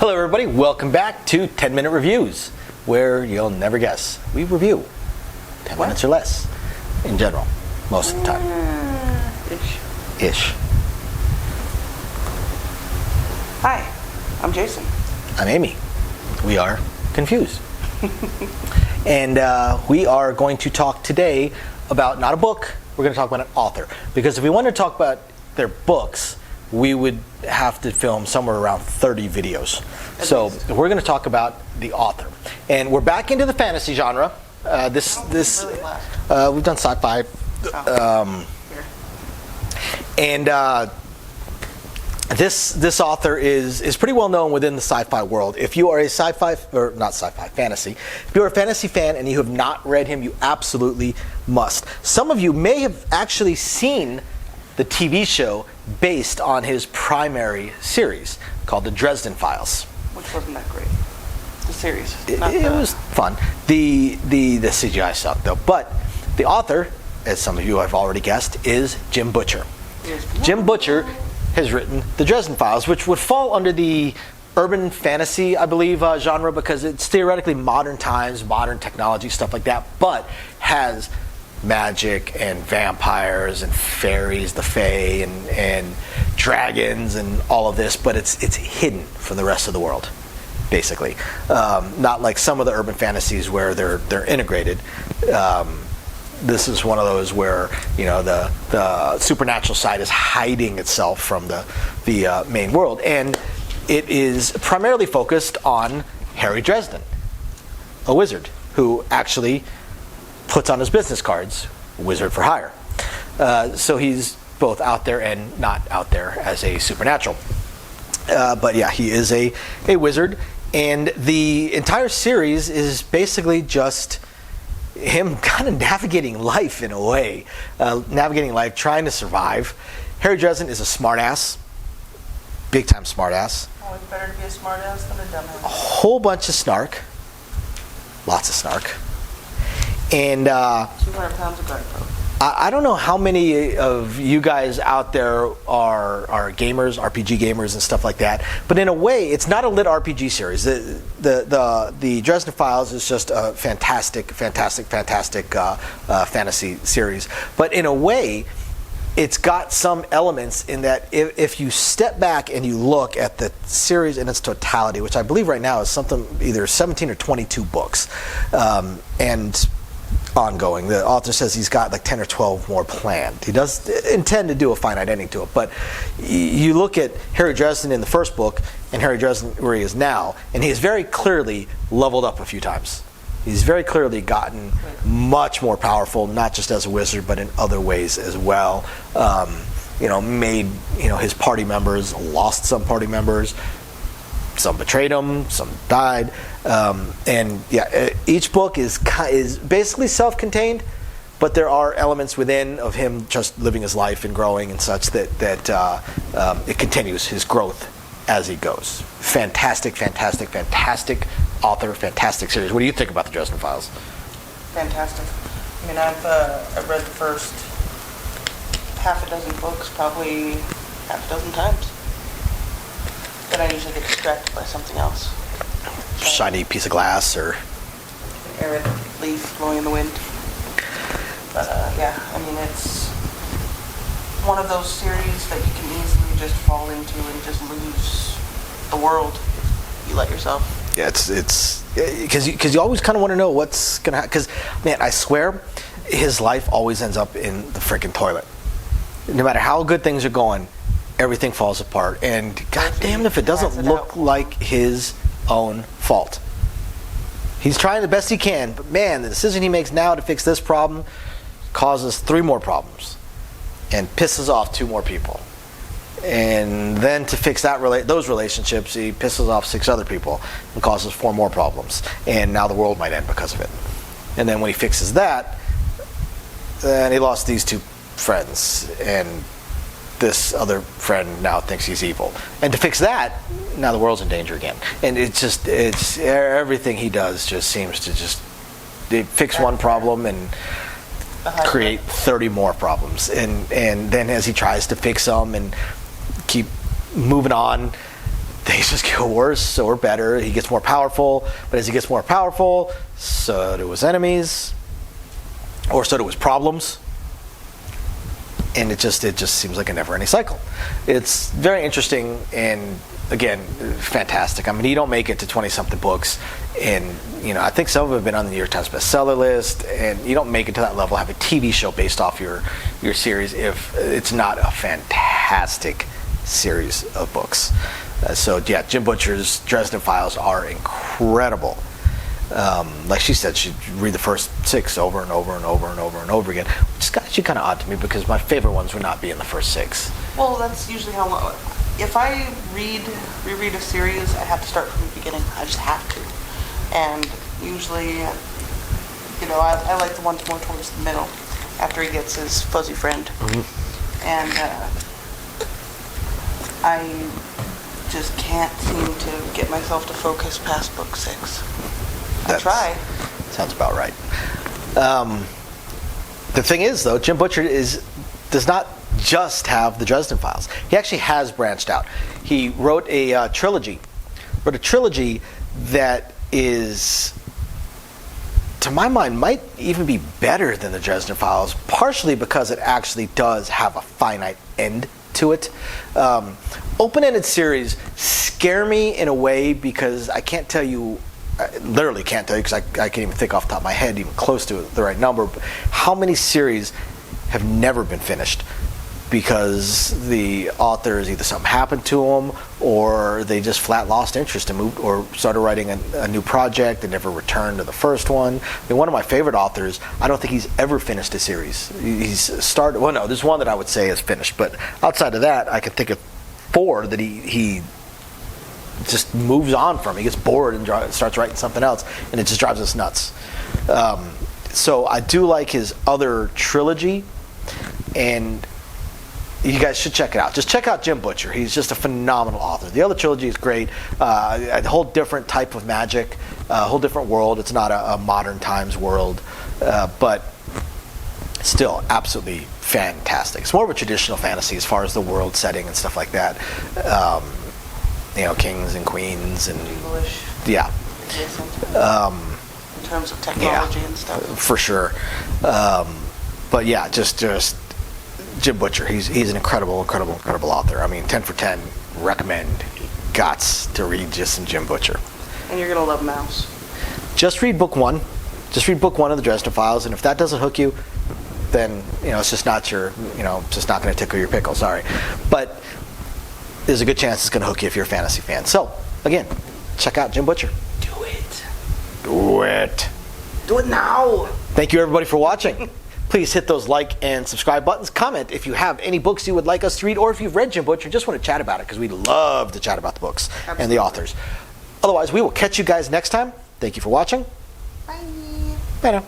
Hello everybody, welcome back to 10 Minute Reviews, where you'll never guess. We review 10 minutes or less, in general, most of the time. Ish. Hi, I'm Jason. I'm Amy. We are confused. And we are going to talk today about not a book, we're going to talk about an author. Because if we wanted to talk about their books, we would have to film somewhere around 30 videos. So we're going to talk about the author. And we're back into the fantasy genre. We've done sci-fi. This author is pretty well known within the sci-fi world. If you are a fantasy. If you're a fantasy fan and you have not read him, you absolutely must. Some of you may have actually seen the TV show based on his primary series called the Dresden Files. Which wasn't that great. The series. It was fun. The CGI sucked though. But the author, as some of you have already guessed, is Jim Butcher. Yes. Jim Butcher has written the Dresden Files, which would fall under the urban fantasy, I believe, genre, because it's theoretically modern times, modern technology, stuff like that, but has magic and vampires and fairies, the fae, and dragons and all of this, but it's hidden from the rest of the world, basically. Not like some of the urban fantasies where they're integrated. This is one of those where the supernatural side is hiding itself from the main world, and it is primarily focused on Harry Dresden, a wizard who actually puts on his business cards, wizard for hire. So he's both out there and not out there as a supernatural. But yeah, he is a wizard, and the entire series is basically just him kind of navigating life in a way. Navigating life, trying to survive. Harry Dresden is a smartass. Big time smartass. Oh, it's better to be a smartass than a dumbass. A whole bunch of snark. Lots of snark. And 200 pounds of garlic powder. I don't know how many of you guys out there are gamers, RPG gamers and stuff like that, but in a way, it's not a lit RPG series. The Dresden Files is just a fantastic fantasy series. But in a way, it's got some elements in that if you step back and you look at the series in its totality, which I believe right now is something either 17 or 22 books, and ongoing. The author says he's got like 10 or 12 more planned. He does intend to do a finite ending to it, but you look at Harry Dresden in the first book and Harry Dresden where he is now, and he's very clearly leveled up a few times. He's very clearly gotten much more powerful, not just as a wizard, but in other ways as well. Made his party members, lost some party members, some betrayed him, some died, each book is basically self-contained, but there are elements within of him just living his life and growing and such that it continues his growth as he goes. Fantastic author, fantastic series. What do you think about the Dresden Files? Fantastic. I mean, I've read the first half a dozen books probably half a dozen times. Then I usually get distracted by something else. Shiny piece of glass or an arid leaf blowing in the wind. But it's one of those series that you can easily just fall into and just lose the world if you let yourself. Yeah, it's because you always kind of want to know what's gonna happen. Because man, I swear, his life always ends up in the freaking toilet. No matter how good things are going, everything falls apart, and goddamn if it doesn't look like his own fault. He's trying the best he can, but man, the decision he makes now to fix this problem causes 3 more problems and pisses off 2 more people. And then to fix those relationships, he pisses off 6 other people and causes 4 more problems. And now the world might end because of it. And then when he fixes that, then he lost these 2 friends, and this other friend now thinks he's evil. And to fix that, now the world's in danger again. And it's everything he does just seems to fix one problem and create 30 more problems. And then as he tries to fix them and keep moving on, things just get worse or better. He gets more powerful, but as he gets more powerful, so do his enemies, or so do his problems. And it just seems like a never-ending cycle. It's very interesting and, again, fantastic. I mean, you don't make it to 20-something books, and I think some of them have been on the New York Times bestseller list, and you don't make it to that level, have a TV show based off your series if it's not a fantastic series of books. So yeah, Jim Butcher's Dresden Files are incredible. Like she said, she'd read the first 6 over and over and over and over and over again, which is actually kind of odd to me because my favorite ones would not be in the first 6. Well, that's usually how. If I reread a series, I have to start from the beginning. I just have to. And usually, I like the ones more towards the middle, after he gets his fuzzy friend. Mm-hmm. And I just can't seem to get myself to focus past book 6. I try. Sounds about right. The thing is, though, Jim Butcher does not just have the Dresden Files. He actually has branched out. He wrote a trilogy. That is, to my mind, might even be better than the Dresden Files, partially because it actually does have a finite end to it. Open-ended series scare me in a way because I literally can't tell you because I can't even think off the top of my head, even close to the right number, but how many series have never been finished because the authors, either something happened to them or they just flat lost interest and moved or started writing a new project and never returned to the first one. I mean, one of my favorite authors, I don't think he's ever finished a series. There's one that I would say is finished, but outside of that, I can think of 4 that he just moves on from. He gets bored and starts writing something else, and it just drives us nuts. So I do like his other trilogy, and you guys should check it out. Just check out Jim Butcher. He's just a phenomenal author. The other trilogy is great. A whole different type of magic, a whole different world. It's not a modern times world, but still absolutely fantastic. It's more of a traditional fantasy as far as the world setting and stuff like that. Kings and queens and English. Yeah. In terms of technology and stuff. For sure. But yeah, just Jim Butcher. He's an incredible author. I mean, 10 for 10. Recommend. Gots to read just some Jim Butcher. And you're gonna love Mouse. Just read book 1. Just read book 1 of the Dresden Files, and if that doesn't hook you, then it's just not just not going to tickle your pickle. Sorry, but there's a good chance it's going to hook you if you're a fantasy fan. So again, check out Jim Butcher. Do it. Do it. Do it now. Thank you everybody for watching. Please hit those like and subscribe buttons. Comment if you have any books you would like us to read, or if you've read Jim Butcher and just want to chat about it, because we love to chat about the books and the authors. Otherwise, we will catch you guys next time. Thank you for watching. Bye. Bye now.